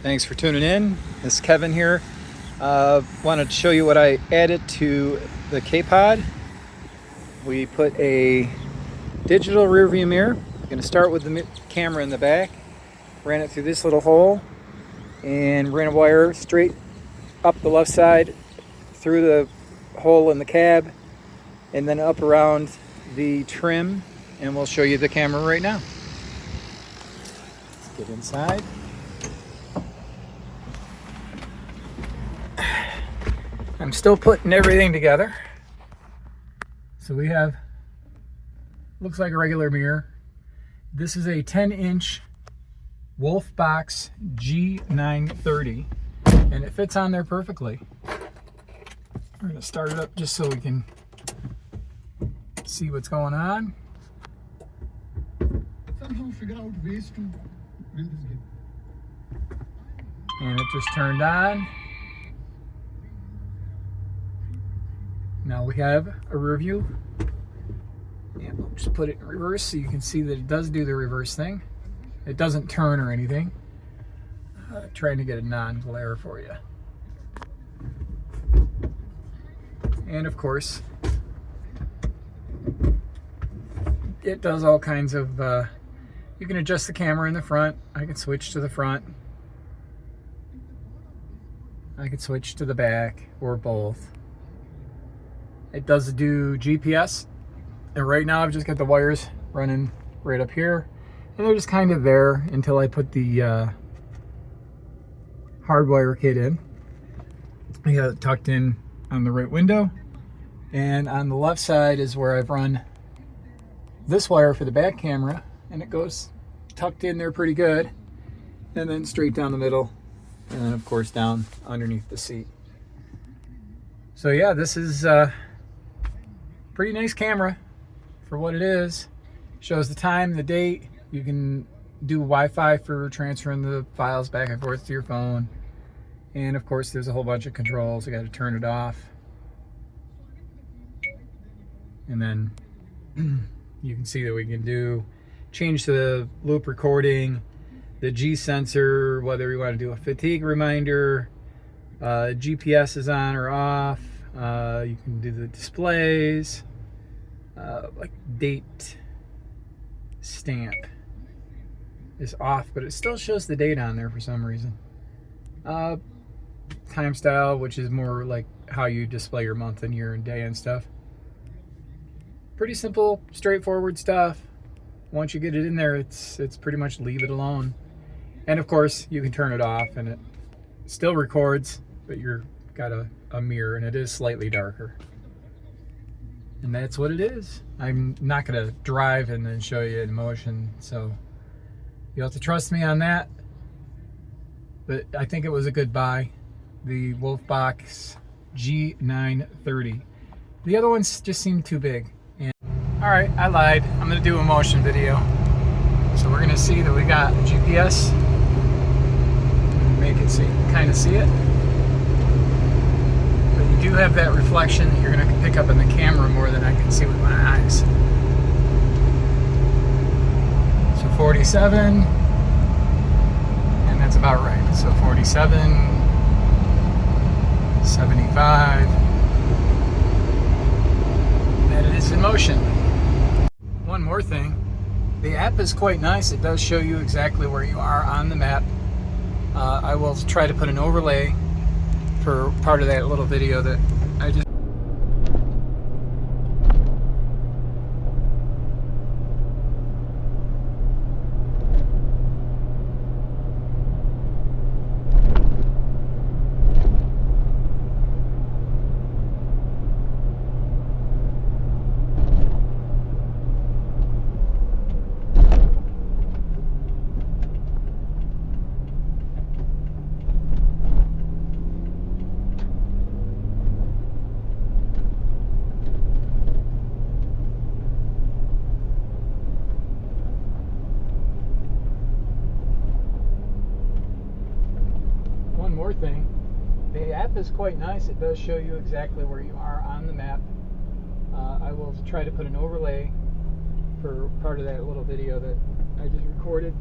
Thanks for tuning in. This is Kevin here. Wanted to show you what I added to the Kei-Pod. We put a digital rear view mirror. I'm going to start with the camera in the back. Ran it through this little hole and ran a wire straight up the left side through the hole in the cab and then up around the trim, and we'll show you the camera right now. Let's get inside. I'm still putting everything together. So we have, looks like a regular mirror. This is a 10-inch Wolfbox G930, and it fits on there perfectly. We're gonna start it up just so we can see what's going on. Somehow figure out ways to win this game. And it just turned on. Now we have a rear view, and we'll just put it in reverse so you can see that it does do the reverse thing. It doesn't turn or anything. Trying to get a non-glare for you. And of course, it does all kinds of, you can adjust the camera in the front. I can switch to the front. I can switch to the back or both. It does do GPS, and right now I've just got the wires running right up here, and they're just kind of there until I put the hardwire kit in. I got it tucked in on the right window, and on the left side is where I've run this wire for the back camera, and it goes tucked in there pretty good, and then straight down the middle, and then of course down underneath the seat. So yeah, this is pretty nice camera for what it is. Shows the time, the date. You can do Wi-Fi for transferring the files back and forth to your phone. And of course there's a whole bunch of controls. I got to turn it off. And then you can see that we can change the loop recording, the G sensor, whether you want to do a fatigue reminder, GPS is on or off. You can do the displays, like date stamp is off, but it still shows the date on there for some reason. Time style, which is more like how you display your month and year and day and stuff. Pretty simple, straightforward stuff. Once you get it in there, it's pretty much leave it alone. And of course, you can turn it off and it still records, but you're got a mirror, and it is slightly darker. And that's what it is. I'm not going to drive and then show you in motion, so you'll have to trust me on that. But I think it was a good buy, the Wolfbox G930. The other ones just seemed too big. And alright, I lied. I'm going to do a motion video. So we're going to see that we got GPS. Make it so you can kind of see it. You do have that reflection that you're going to pick up in the camera more than I can see with my eyes. So 47, and that's about right. So 47, 75, that it is in motion. One more thing, the app is quite nice. It does show you exactly where you are on the map. I will try to put an overlay for part of that little video that I just more thing. The app is quite nice. It does show you exactly where you are on the map. I will try to put an overlay for part of that little video that I just recorded.